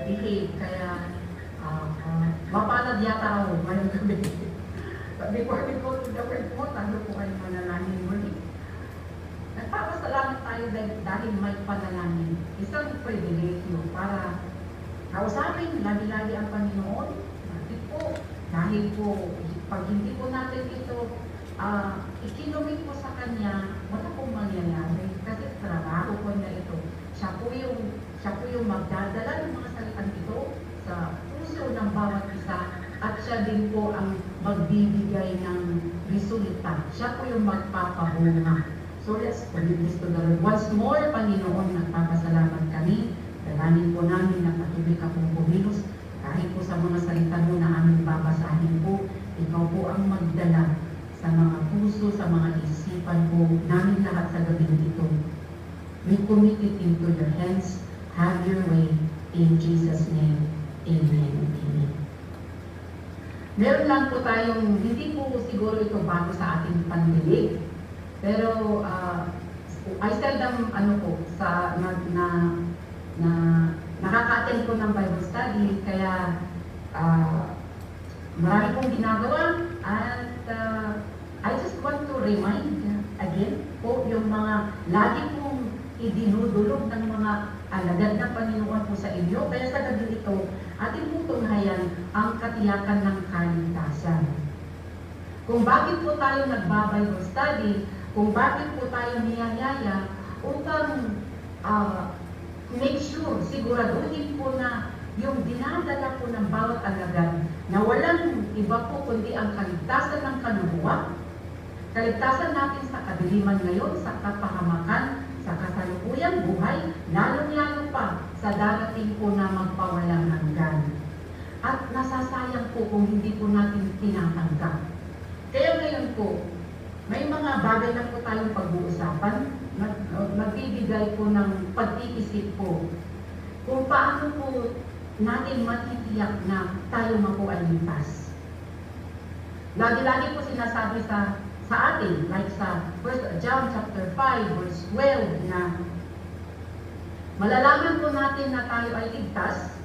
behave. Kaya, mapalad yata ako ngayong gabi. But before we go to the word po, tayo po kayo manalangin muli. Nagpapasalamat tayo dahil may panalangin. Isang pribilegyo para kausapin lagi-lagi ang Panginoon. Bakit po? Dahil po, pag hindi po natin ito ikinumit po sa Kanya, wala pong mangyayari. Kasi trabaho po niya ito. Siya po yung magdadala ng mga salitang ito sa puso ng bawat isa. At siya din po ang magbibigay ng resulta. Siya po yung magpapabunga. So let's commit this to the Lord. Once more, Panginoon, nagpapasalamat kami. Dalangin po namin na patuloy ka pong pumilos. Kahit po sa mga salita mo na aming babasahin po, ikaw po ang magdala sa mga puso, sa mga isipan po namin lahat sa gabing ito. We commit it into your hands. Have your way. In Jesus' name. Amen. Amen. Meron lang po tayong, hindi po siguro ito bago sa ating pandilig. Pero I seldom nakaka-attend po ng Bible study, kaya marami pong ginagawa. At I just want to remind again po yung mga lagi pong idinudulog ng mga alagad ng Panginoon po sa inyo. Kaya sa gabi ito, ating pong tunghayan ang katiyakan ng kaligtasan. Kung bakit po tayo nagba-Bible study, kung bakit po tayo niyayaya, upang make sure, siguraduhin po na yung dinadala po ng bawat alagad na walang iba po kundi ang kaligtasan ng kanubuan, kaligtasan natin sa kadiliman ngayon, sa kapahamakan, sa kasalukuyang buhay, lalo-lalo pa sa darating po na magpawalang hanggan. At nasasayang po kung hindi po natin tinatanggap. Kaya ngayon po, may mga bagay na po tayong pag-uusapan, magbibigay po ng pag-iisip po kung paano po natin matitiyak na tayo po ay ligtas. Lagi-lagi po sinasabi sa atin, like sa 1 John chapter 5, verse 12, na malalaman po natin na tayo ay ligtas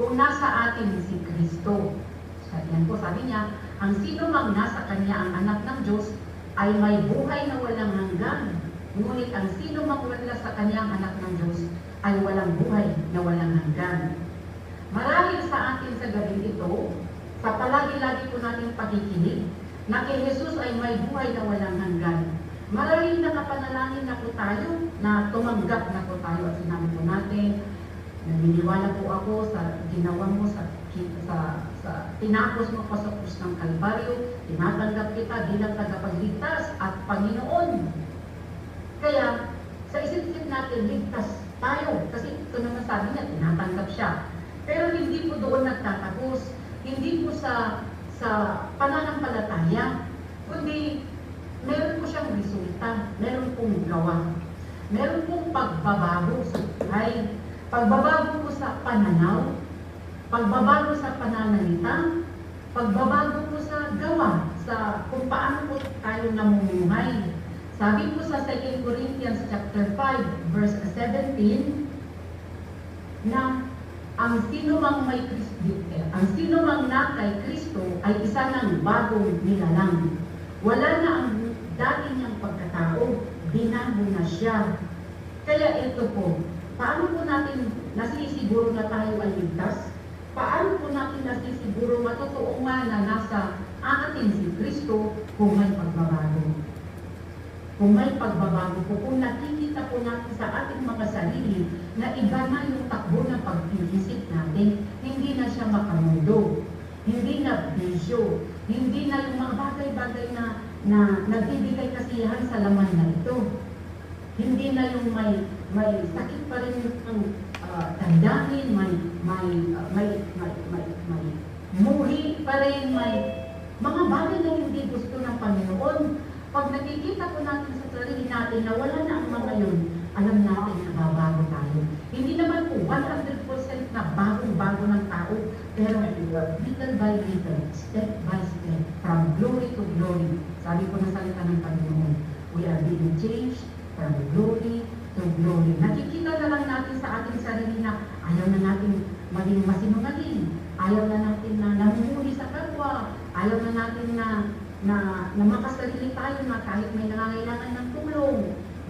kung nasa atin si Kristo. Yan po sabi niya, ang sino mang nasa Kanya ang anak ng Diyos ay may buhay na walang hanggan. Ngunit ang sino mang wala sa Kanya ang anak ng Diyos ay walang buhay na walang hanggan. Marahil sa atin sa gabi ito, sa palagi-lagi po nating pakikinig, na kay Jesus ay may buhay na walang hanggan. Marahil nakapanalangin na po tayo, na tumanggap na po tayo at sinabi po natin, naniniwala po ako sa ginawa mo, sa tinapos mo pa sa krus ng Kalbaryo, tinatanggap kita bilang tagapagligtas at Panginoon. Kaya, sa isip-isip natin, ligtas tayo. Kasi ito naman sabi niya, tinatanggap siya. Pero hindi po doon nagtatapos. Hindi po sa pananampalataya, kundi meron po siyang resulta, meron pong gawa. Meron pong pagbabago sa buhay, pagbabago po sa pananaw, pagbabago sa pananalita, pagbabago po sa gawa, sa kung paano po tayo namumuhay. Sabi po sa 2 Corinthians chapter 5, verse 17, na ang sino mang na kay Kristo ay isa ng bagong nilalang. Wala na ang dati niyang pagkatao, binago na siya. Kaya ito po, paano po natin nasisiguro na tayo ay ligtas? Paano po natin nasisiguro matotoo nga na nasa atin si Kristo kung may pagbabago? Kung may pagbabago po, kung nakikita po natin sa ating mga sarili na iba na yung takbo ng pag-iisip natin, hindi na siya makamundo, hindi na bisyo, hindi na yung mga bagay-bagay na nagbibigay kasiyahan sa laman na ito. Hindi na yung may sakit pa rin yung damdamin, may muhi pa rin, may mga bagay na hindi gusto ng Panginoon. Pag nakikita po natin sa sarili natin na wala na ang mga yun, alam natin na babago tayo. Hindi naman po 100% na bagong-bago ng tao, pero little by little, step by step, from glory to glory. Sabi po ng salita ng Panginoon, we are being changed from glory to glory. Nakikita na lang natin sa ating sarili na ayaw na natin maging masinungaling. Ayaw na natin na namumuli sa kapwa. Ayaw na natin na makasarili tayo na kahit may nangangailangan ng tulong.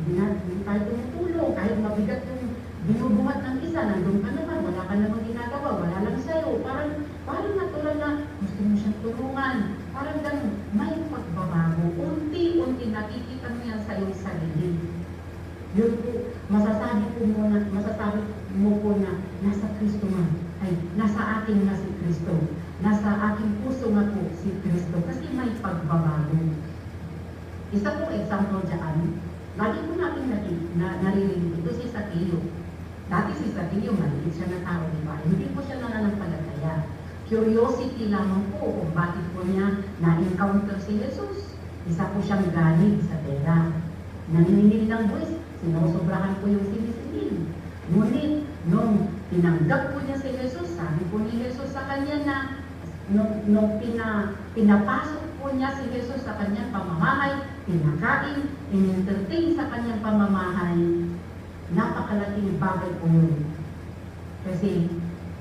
Hindi tayo tumutulong. Kahit mabigat yung binubuhat ng isa, nandun ka naman, wala ka namang ginagawa, wala lang sa'yo. Parang natural na gusto mo siyang tulungan. Parang ganun, may pagbabago. Unti-unti nakikita mo yan sa iyong sarili. Yun po, masasabi mo po na nasa Kristo nga. Ay, nasa akin na si Kristo. Nasa aking puso nga po si Kristo. Kasi may pagbabago. Isa pong example dyan, lagi po natin naririnig ito si Zaccheo. Dati si Zaccheo, maliit siya na tao, di ba? Hindi po siya nananampalataya. Curiosity lamang po kung bakit po niya na-encounter si Jesus. Isa po siyang galing sa pera. Naniningil ng buwis, sinusobrahan po yung sinisingil. Ngunit, nung tinanggap po niya si Jesus, sabi po ni Jesus sa kanya na, nung pinapasok po niya si Jesus sa kanyang pamamahay, pinakain, in-entertain sa kanyang pamamahay, napakalaking bagay po yun. Kasi,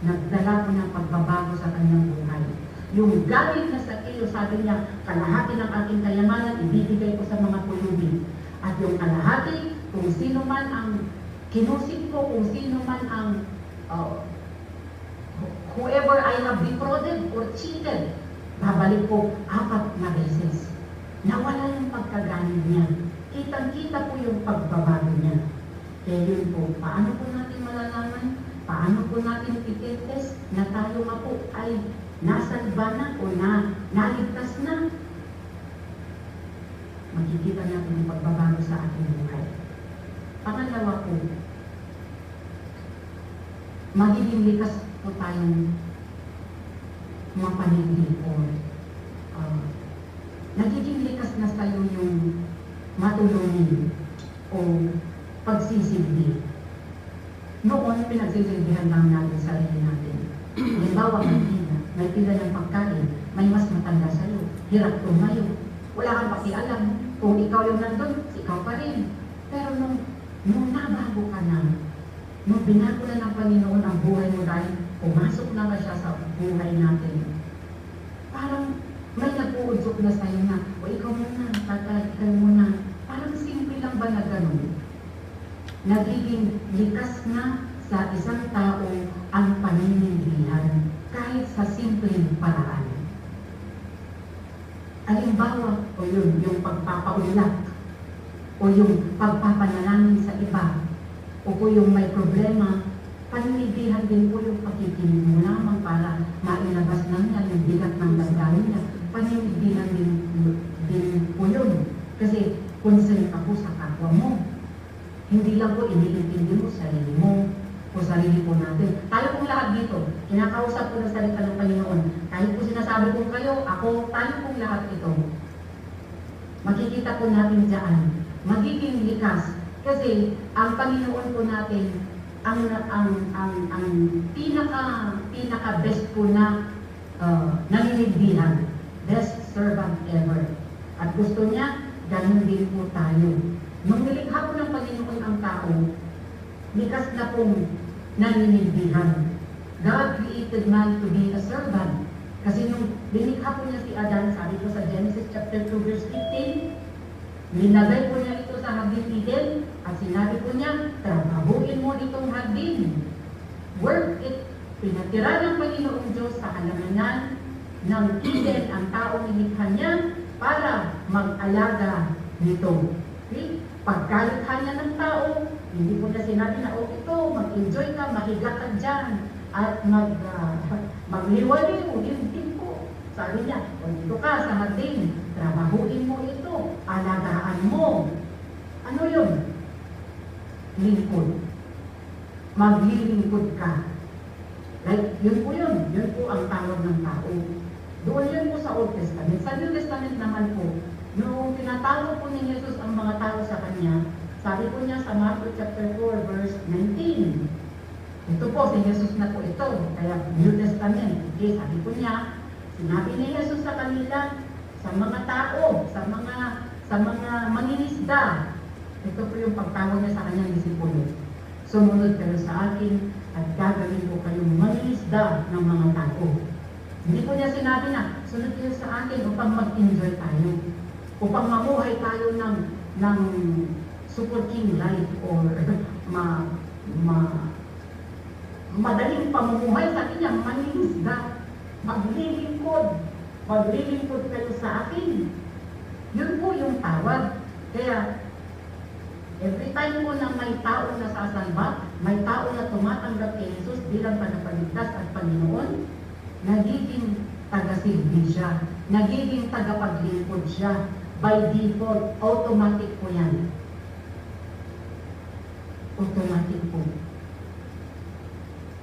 nagdala po ng pagbabago sa kanyang buhay. Yung galing na Zaccheo, sabi niya, kalahati ng aking kayamanan, ibibigay ko sa mga pulubi. At yung kalahati, kung sino man ang kinusip ko, kung sino man ang whoever I have defrauded or cheated, babalik ko 4 na beses. Nawala yung pagkagaling niya. Kitang-kita po yung pagbabago niya. Kaya yun po, paano po natin malalaman? Paano po natin i-test na tayo nga po ay nasalba na o naligtas na? Makikita natin yung pagbabago sa ating buhay. Pangalawa po, magiging likas po tayong mapanigil o nagiging likas na tayo yung matulungin o pagsisilbi. Noon, pinagsisilbihan lang natin sarili natin. Halimbawa, may pila ng pagkain, may mas matanda sa'yo, hirap tumayo. Wala kang pakialam. Kung ikaw yung nandun, ikaw pa rin. Pero nung nabago ka na, nung binago na ng Panginoon ang buhay mo dahil pumasok na ba siya sa buhay natin, parang may nag-uudsok na sa'yo na, o ikaw muna, tatay, ikaw muna. Parang simple lang ba na ganun? Nagiging likas na sa isang tao ang paninindihan kahit sa simpleng paraan. Halimbawa, o yun, yung pagpapaunlak, o yung pagpapanalangin sa iba, o kung yung may problema, paninindihan din po yung pakikinig mo lamang para mailabas na niya yung bigat ng damdamin niya. Paninindihan din po yun. Kasi concern ka po sa kapwa mo. Hindi lang po iniintindi mo sarili mo o sarili po natin. Tayo pong lahat dito, kinakausap po ng salita ng Panginoon. Kahit po sinasabi ko kayo, ako, tayo pong lahat ito. Makikita po natin dyan, magiging likas. Kasi ang Panginoon po natin, ang pinaka best po na naninigdihan, best servant ever. At gusto niya, ganun din po tayo. Nung nilikha po ng Panginoon ang tao, likas na pong naninigdihan. God created man to be a servant. Kasi nung linikha po niya si Adan, sabi ko sa Genesis chapter 2 verse 15, linagay po niya ito sa Hardin Eden, at sinabi po niya, trabahuin mo itong hardin. Work it. Pinatira ng Panginoong Diyos sa halamanan ng Eden ang taong nilikha niya para mag-alaga nito. Okay? Pagkalikha niya ng tao, hindi po na sinabi na, oh ito, mag-enjoy ka, mahiga ka dyan, at magliwaliw, hindi po. Sabi niya, o dito ka sa hardin, trabahuin mo ito, alagaan mo. Ano yun? Lingkod. Maglilingkod ka. Like, yun po yun. Yun po ang tawag ng tao. Doon yun po sa Old Testament. Sa New Testament naman po, noong tinatawag po ni Jesus ang mga tao sa kanya, sabi po niya sa Matthew chapter 4 verse 19. Ito po, si Jesus na po ito. Kaya New Testament. Okay, sabi po niya, sinabi ni Jesus sa kanila, sa mga tao, sa mga mangingisda. Ito po yung pagtawag niya sa kanyang disipulo. Sumunod kayo sa akin at gagawin ko kayong mangingisda ng mga tao. Hindi po niya sinabi na, sunod kayo sa akin upang mag-enjoy tayo, upang mamuhay tayo ng super king life or madaling pamumuhay. Sa akin niya, mangingisda, maglilingkod kayo sa akin. Yun po yung tawag. Kaya, every time po na may tao na sasalba, may tao na tumatanggap kay Jesus bilang tagapagligtas at Panginoon, nagiging taga-silbi siya, nagiging tagapaglingkod siya. By default, automatic po yan. Automatic po.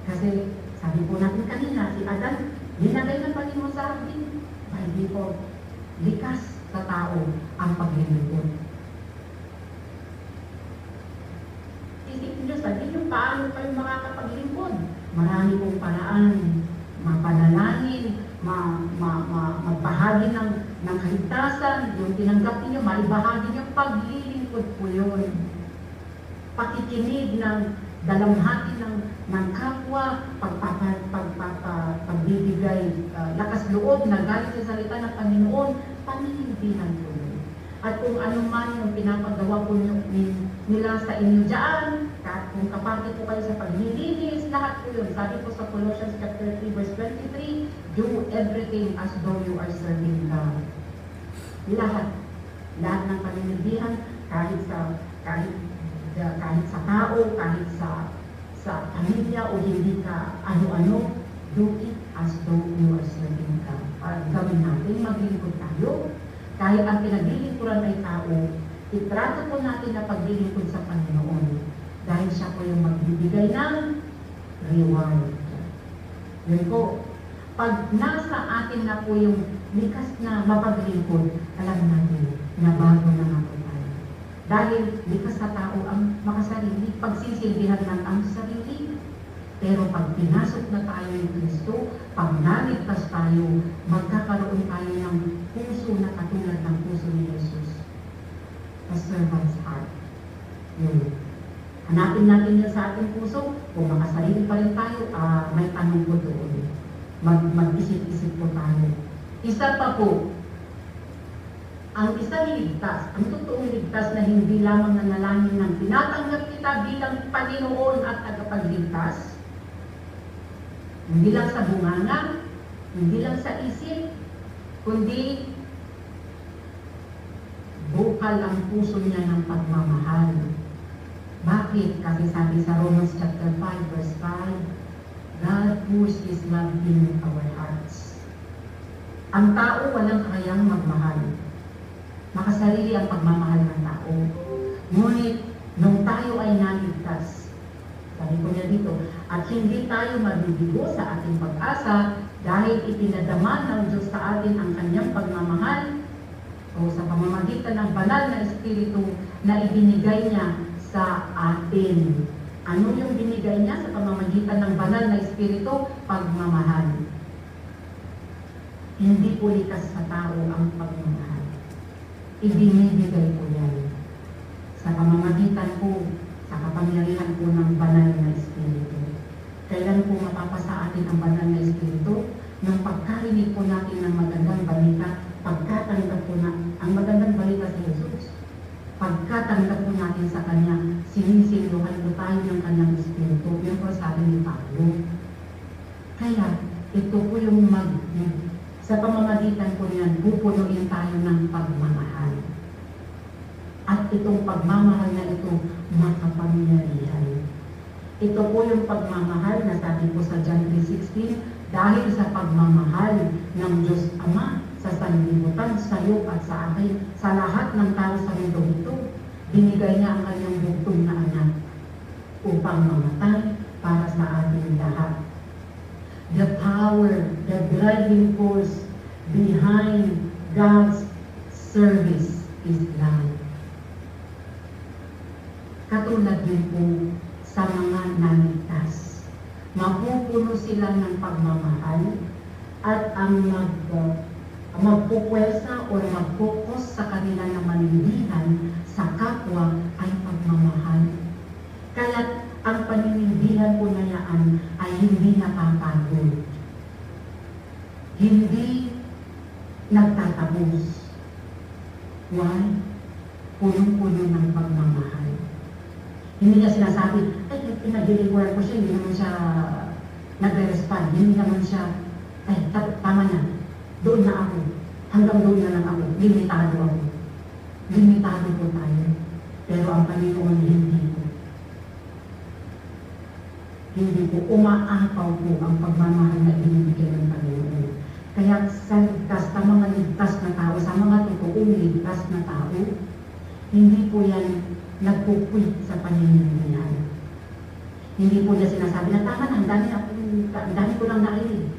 Kasi, sabi po natin kanina, si Adan, linagay ng Panginoon sa hardin. By default, likas sa tao ang paglilingkod. Isipin nyo, sabihin nyo, paano kayo makakapaglingkod? Marami pong paraan, mapanalangin, magbahagi ng kaligtasan, yung tinanggap niyo, maibahagi niyo, paglilingkod po yun. Pakikinig ng dalamhati ng kapwa, pagbibigay lakas loob na galing sa salita ng Panginoon, paninindihan po yun. At kung ano man yung pinapagawa po nila sa inyo dyan, kung kapatid po kayo sa paglilinis, lahat po yun. Sabi po sa Colossians chapter 3 verse 23, do everything as though you are serving God. Lahat ng paninindihan, kahit sa tao, kahit sa pamilya o hindi ka ano-ano, do it as though you are serving God. Gawin natin, maglingkod tayo. Kahit ang pinaglilingkuran ay tao, itrato po natin na paglilingkod sa Panginoon. Dahil siya po yung magbibigay ng reward. Yun po. Pag nasa atin na po yung likas na mapaglingkod, alam natin na bago na nga po tayo. Dahil likas sa tao ang makasarili, pagsisilbihan ng ang sarili. Pero pag pinasok na tayo ng Kristo, pag naligtas tayo, magkakaroon tayo ng puso na katulad ng puso ni Jesus. A servant's heart. Yun. Hanapin natin yun sa ating puso. Kung makasarili pa rin tayo, may tanong po doon. Mag-isip-isip po tayo. Isa pa po, ang isang ligtas, ang totoong ligtas na hindi lamang nanalangin ng tinatanggap kita bilang Panginoon at tagapagligtas, hindi lang sa bunganga, hindi lang sa isip, kundi bukal ang puso niya ng pagmamahal. Bakit? Kasi sabi sa Romans chapter 5 verse 5, God pours His love in our hearts. Ang tao walang kayang magmahal. Makasarili ang pagmamahal ng tao. Ngunit, nung tayo ay naligtas, sabi ko niya dito, at hindi tayo mabibigo sa ating pag-asa dahil ipinadama ng Diyos sa atin ang kanyang pagmamahal o sa pamamagitan ng banal na Espiritu na ibinigay niya sa atin. Ano yung binigay niya sa pamamagitan ng banal na Espiritu? Pagmamahal. Hindi po likas sa tao ang pagmamahal. Ibinibigay po yan sa pamamagitan po, sa kapangyarihan po ng banal na Espiritu. Kailan po mapapasa atin ang banal na Espiritu? Nung pagkarinig po natin ng magandang balita, pagkatanggap po na ang magandang balita sa Jesus. Pagkatanggap po natin sa Kanya, sinisiluhan po tayo ng Kanyang Espiritu. Yun po sabi ni Pablo. Kaya, ito po yung sa pamamagitan po niyan, pupunuin tayo ng pagmamahal. At itong pagmamahal na ito, makapangyarihan. Ito po yung pagmamahal na sabi po sa John 3:16, dahil sa pagmamahal ng Diyos Ama sa sanlibutan, sa iyo at sa akin, sa lahat ng tao sa mundo ito, binigay niya ang kanyang bugtong na anak upang mamatay para sa ating lahat. The power, the driving force behind God's service is love. Katulad din po sa mga naligtas. Mapupuno sila ng pagmamahal at ang magpupwersa o mag-focus sa kanila na manindihan sa kapwa ay pagmamahal. Kaya ang paninindihan po na yan ubus. Why? Punong-puno ng pagmamahal. Hindi niya sinasabi, ay, pinag-deliver ko siya, hindi naman siya nagre-respond. Hindi naman siya, ay, tama na. Doon na ako. Hanggang doon na lang ako. Limitado ako. Limitado po tayo. Pero ang Panginoon, hindi po. Hindi po. Umaapaw po ang pagmamahal na binibigay ng Panginoon. Kaya sa ligtas, sa mga ligtas na tao, sa mga totoong ligtas na tao, hindi po yan nagpukwit sa panindihan. Hindi po niya sinasabi na tama na, ang dami ko lang nailig.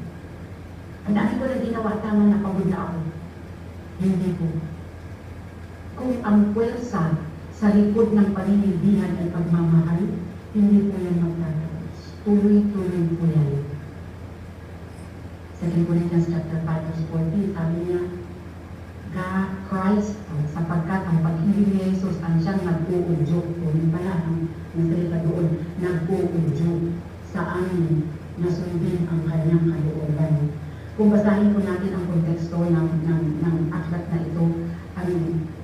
Ang dami ko lang ginawa, tama na, pagod na ako. Hindi po. Kung ang puwersa sa likod ng panindihan ay pagmamahal, hindi po yan magtatapos. Tuloy-tuloy po yan. 2 Corinthians chapter 5 verse 14, sabi niya, God, Christ, sapagkat ang pag-ibig ni Jesus ang siyang nag-uudyok. Yun pala ang nasalita doon, nag-uudyok sa amin na sundin ang kanyang kalooban. Kung basahin po natin ang konteksto ng aklat na ito,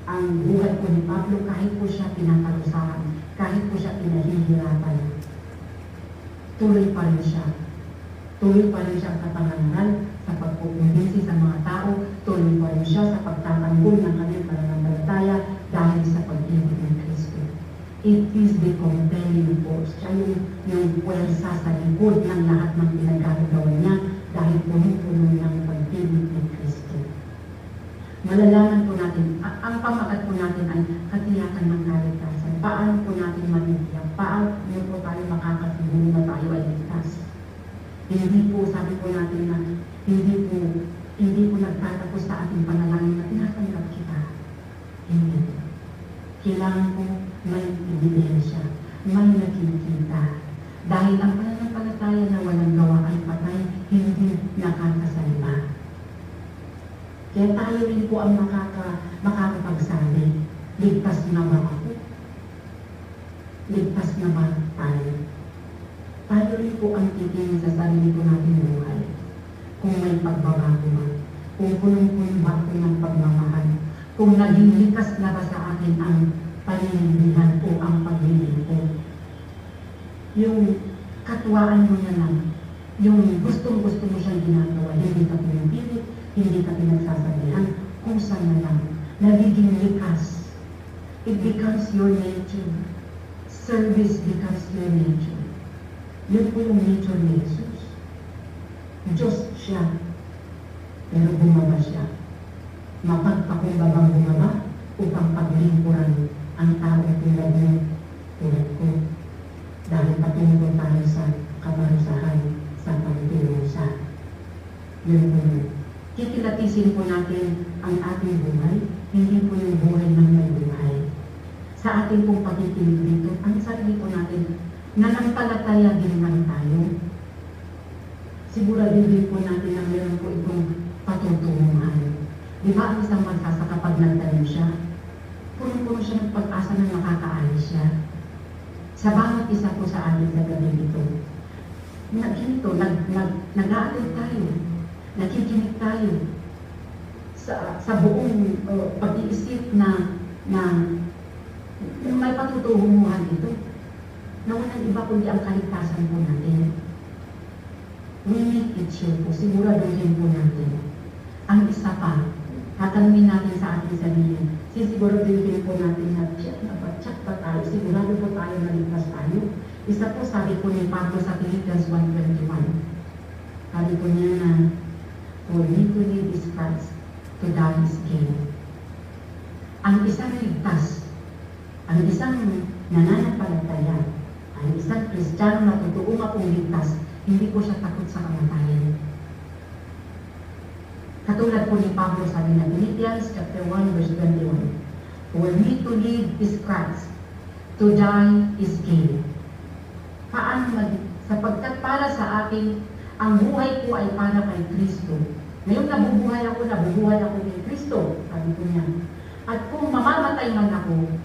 ang buhay po ni Pablo, kahit po siya pinatalusahan, kahit po siya pinahihirapan, tuloy pa rin siya. Tuloy pa rin siya ang katanganan sa pagpupumbisi sa mga tao, tuloy pa rin siya sa pagtatanggol ng kanyang pananampalataya dahil sa pag-ibig ng Kristo. It is the compelling force. Siya yung puwersa sa likod ng lahat ng pinagkakagawa niya dahil puno-puno ng pag-ibig ng Kristo. Malalaman po natin, ang pamagat po natin ay katiyakan ng kaligtasan. Paano po natin matitiyak? Paano po tayo makakasiguro na tayo ay ligtas? Hindi po, sabi po natin na hindi po nagtatapos sa ating panalangin na tinatanggap kita. Hindi. Kailangan po may ebidensya, may nakikita. Dahil ang pananampalataya na walang gawa ay patay, hindi nakakasalba. Kaya tayo rin po ang makakapagsabi, ligtas na ba ako? Ligtas na ba tayo? Tayo rin po ang titingin sa sarili ko natin buhay. Kung may pagbabago ba, kung punong-puno ba ako ng pagmamahal, kung naging likas na ba sa akin ang panindihan o ang paglilingkod. Yung katuwaan mo na lang, yung gustong-gusto mo siyang ginagawa, hindi ka pinipilit, hindi ka pinagsasabihan, kung saan na lang, nagiging likas. It becomes your nature. Service becomes your nature. Yun po yung nature ni Jesus. Diyos siya, pero bumaba siya. Mapagpakumbabang bumaba upang paglingkuran ang tao tulad mo, tulad ko. Dahil patungo tayo sa kaparusahan sa pagdurusa. Yun po yun. Kikilatisin po natin ang ating buhay, hindi po yung buhay ng may buhay. Sa ating pong pagkikinig dito, ang sarili po natin, nanampalataya din man tayo. Siguraduhin po natin na meron po itong patutunguhan. Di ba ang isang magsasaka kapag nagtanim siya, punong-puno siya ng pag-asa na nakakaalis siya. Sa bawat isa po sa atin sa gabi dito, nag-aaral tayo, nakikinig tayo sa buong pag-iisip na may patutunguhan dito na walang iba kundi ang kaligtasan po natin. We make it sure po, siguraduhin po natin. Ang isa pa, tatanungin natin sa ating sarili, sisiguraduhin po natin na check ba tayo, sigurado po tayo na ligtas tayo. Isa po sabi po ni Pablo sa Philippians 1:21. Sabi po niya na, for me to live is Christ, to die is gain. Ang isang ligtas, ang isang nananampalataya, ang isang Kristiyano na totoo nga pong ligtas, hindi po siya takot sa kamatayan. Katulad po ni Pablo sabi na Philippians chapter 1 verse 21. For me to live is Christ, to die is gain. Sapagkat para sa akin, ang buhay ko ay para kay Kristo. Ngayon nabubuhay ako kay Kristo, sabi ko niya. At kung mamamatay man ako,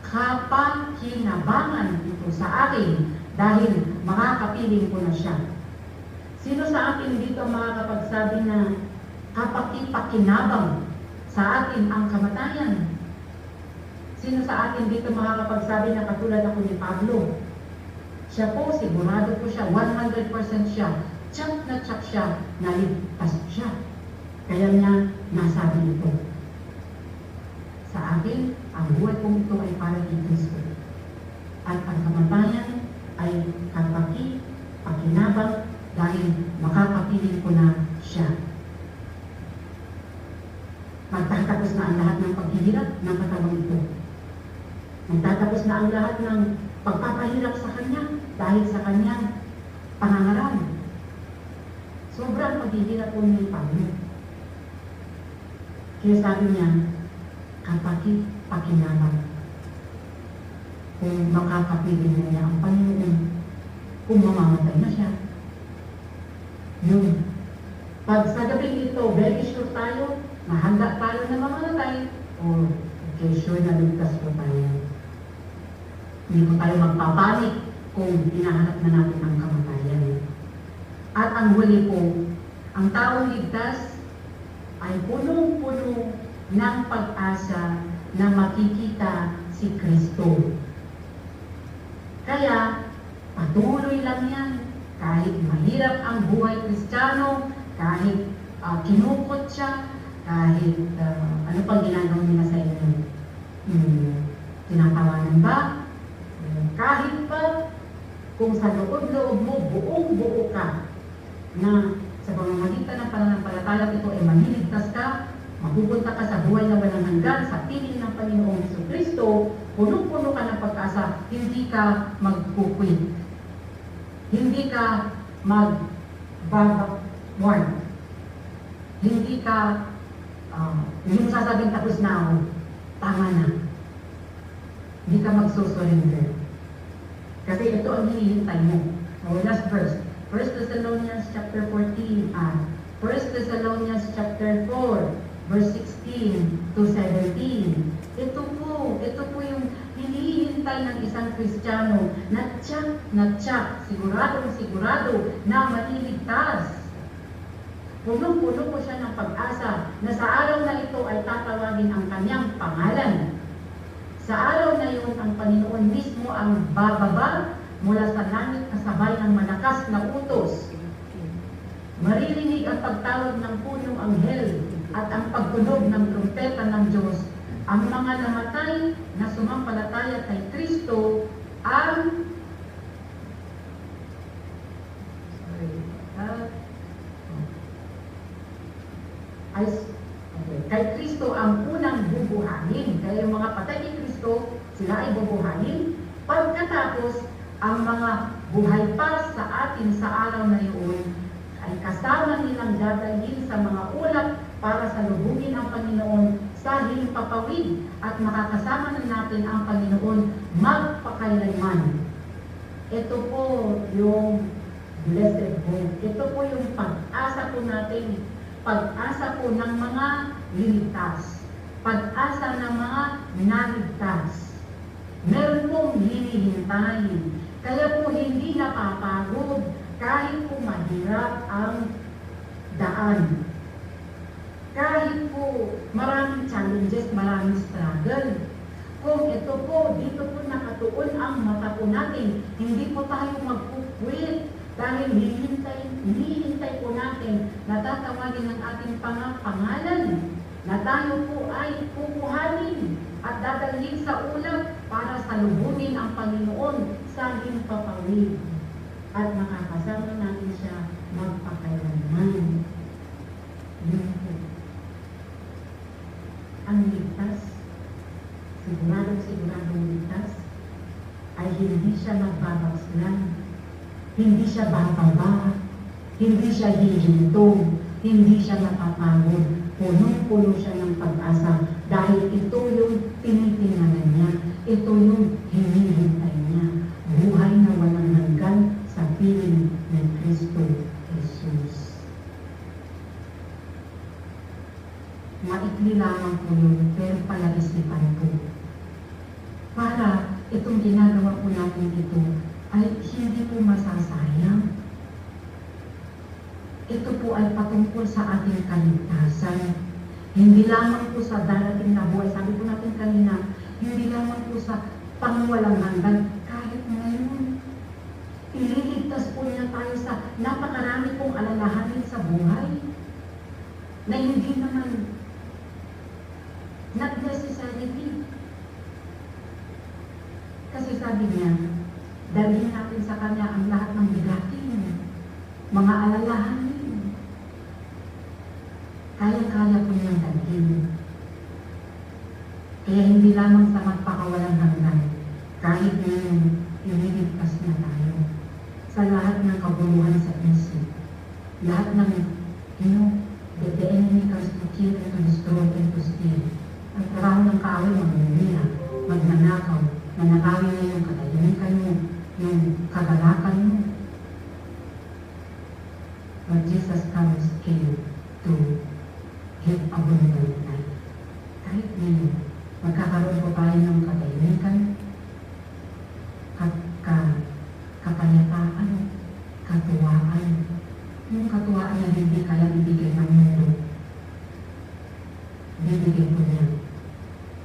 kapakinabangan ito sa akin dahil makakapiling ko na siya. Sino sa akin dito makakapagsabi na kapakipakinabang sa atin ang kamatayan. Sino sa atin dito makakapagsabi na katulad ako ni Pablo? Siya po, sigurado po siya, 100% siya, tsak na tsak siya, naligtas siya. Kaya niya nasabi ito. Sa akin, ang buhay kong ito ay para kay Kristo. At ang kamatayan ay pakinabang dahil makapapiling ko na siya. Magtatapos na ang lahat ng paghihirap ng katawang ito. Magtatapos na ang lahat ng pagpapahirap sa Kanya dahil sa Kanyang pangangaral. Sobrang paghihirap po ni Pablo. Kaya sabi niya, pakinabang. Kung makakapiling na niya ang Panginoon, kung mamamatay na siya. Yun. Pag sa gabing ito, very sure tayo, mahanda tayo na mamamatay, o okay, sure na ligtas po tayo. Hindi po tayo magpapanik kung hinahanap na natin ang kamatayan. At ang huli po, ang taong ligtas ay punong-puno ng pag-asa na makikita si Kristo. Kaya, patuloy lang yan. Kahit mahirap ang buhay Kristiyano, kahit kinukot siya, kahit ano pang ginagawa nila sa inyo. Tinatawanan ba? Kahit pa, kung sa loob-loob mo, buong-buo ka, na sa pamamagitan ng pananampalataya ito ay maniligtas ka, mapupunta ka sa buhay na walang hanggan, sa piling ng Panginoong Jesucristo, punong-puno ka ng pag-asa, hindi ka mag-quit. Hindi ka mag-backward. Hindi ka, yung sasabing tapos na ako, tama na. Hindi ka magsusurrender. Kasi ito ang hinihintay mo. So, last verse. 1 Thessalonians chapter 14, 1 Thessalonians chapter 4, verse 16 to 17. Ito po yung hinihintay ng isang Kristiyano na tsak, sigurado na maliligtas. Punong-puno po siya ng pag-asa na sa araw na ito ay tatawagin ang kanyang pangalan. Sa araw na yun, ang Panginoon mismo ang bababa mula sa langit kasabay ng malakas na utos. Maririnig ang pagtawag ng punong anghel at ang pagtunog ng trumpeta ng Diyos. Ang mga namatay na sumampalataya kay Kristo kay Kristo ang unang bubuhayin. Kaya yung mga patay kay Kristo, sila ay bubuhayin. Pagkatapos, ang mga buhay pa sa atin sa araw na iyon ay kasama nilang dadalhin sa mga ulap para salubungin ang Panginoon sa himpapawid at makakasama na natin ang Panginoon magpakailanman. Ito po yung blessed hope. Ito po yung pag-asa po natin. Pag-asa po ng mga liligtas. Pag-asa ng mga naligtas. Meron pong hinihintay. Kaya po hindi napapagod kahit po mahirap ang daan. Kahit po maraming challenges, maraming struggle. Kung ito po, dito po nakatuon ang mata po natin, hindi po tayo mag-quit dahil hinihintay po natin na tatawagin ng ating pangalan na tayo po ay kukuhanin at dadalhin sa ulap para salubungin ang Panginoon sa himpapawid at makakasama natin siya magpakailanman. Yun po. Ang ligtas, siguradong ligtas, ay hindi siya magbabagslan, hindi siya bababa, hindi siya hihintong, hindi siya napapagod. Punong-puno siya ng pag-asa dahil ito yung tinitingnan niya, ito yung hinihintay niya. Buhay na walang hanggan sa piling ni Kristo Jesus. Maikli lamang po yun, pero palagisipan po. Para itong ginagawa po natin ito ay hindi po masasayang. Ito po ay patungkol sa ating kaligtasan. Hindi lamang po sa darating na buhay, sabi po natin kanina, hindi lamang po sa pangwalang hanggan, kahit ngayon. Ililigtas po niya tayo sa napakarami pong alalahanin sa buhay na hindi naman not necessarily. Kasi sabi niya, dalhin natin sa Kanya ang lahat ng bigatin, mga alalahanin. Kaya-kaya po niyang dalhin. Kaya hindi lamang sa magpakawalang hanggan, kahit ngayon, ililigtas na tayo sa lahat ng kabuluhan sa isip. Lahat ng, the enemy comes to kill and to destroy and to steal. Ang trabaho ng kaaway, magmumila, magnanakaw, nanakawin niya yung katahimikan mo, yung kagalakan mo. But Jesus comes came to give abundant life. Kahit ngayon, magkakaroon po tayo ng katahimikan, kapayapaan, katuwaan. Yung katuwaan na hindi kaya ibigay ng mundo, bibigay po niya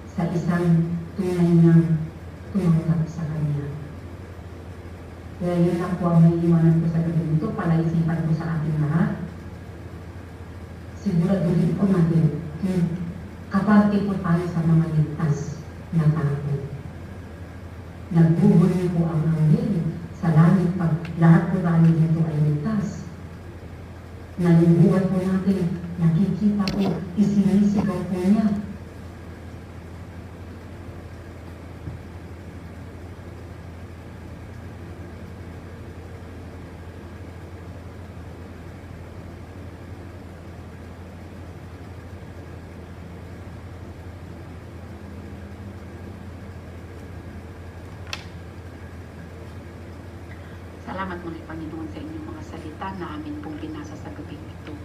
sa isang tunay niyang tumanggap sa Kanya. Kaya yun lang po ang may iwanan ko sa gabi nito, palaisipan ko sa ating lahat. Siguraduhin po natin, kaparte po tayo sa mga ligtas na tao. Nagbuhuli po ang anghel sa langit pag lahat po tayo dito ay ligtas. Nalubuhay po natin, nakikita po, isinisigaw po niya. Salamat muli, Panginoon, sa inyong mga salita na amin pong binasa sa gabing ito.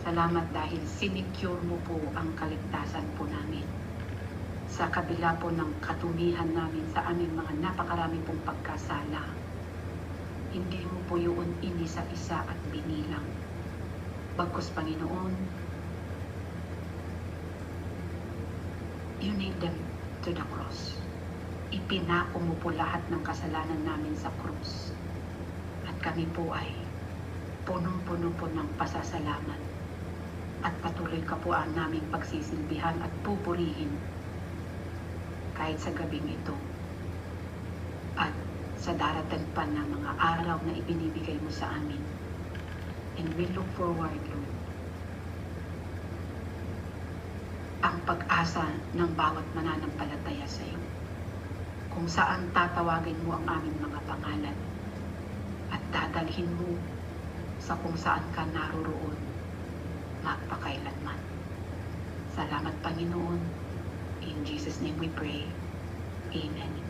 Salamat dahil sinicure mo po ang kaligtasan po namin. Sa kabila po ng katumihan namin sa aming mga napakarami pong pagkasala, hindi mo po yun inisa-isa at binilang. Bagkus, Panginoon, you nailed them to the cross. Ipinako mo po lahat ng kasalanan namin sa krus. At kami po ay punong-puno po ng pasasalamat. At patuloy ka po ang naming pagsisilbihan at pupurihin kahit sa gabing ito. At sa darating pa na mga araw na ibinibigay mo sa amin. And we look forward, Lord, ang pag-asa ng bawat mananampalataya sa iyo. Kung saan tatawagin mo ang aming mga pangalan at dadalhin mo sa kung saan ka naroroon magpakailanman. Salamat, Panginoon. In Jesus' name we pray. Amen.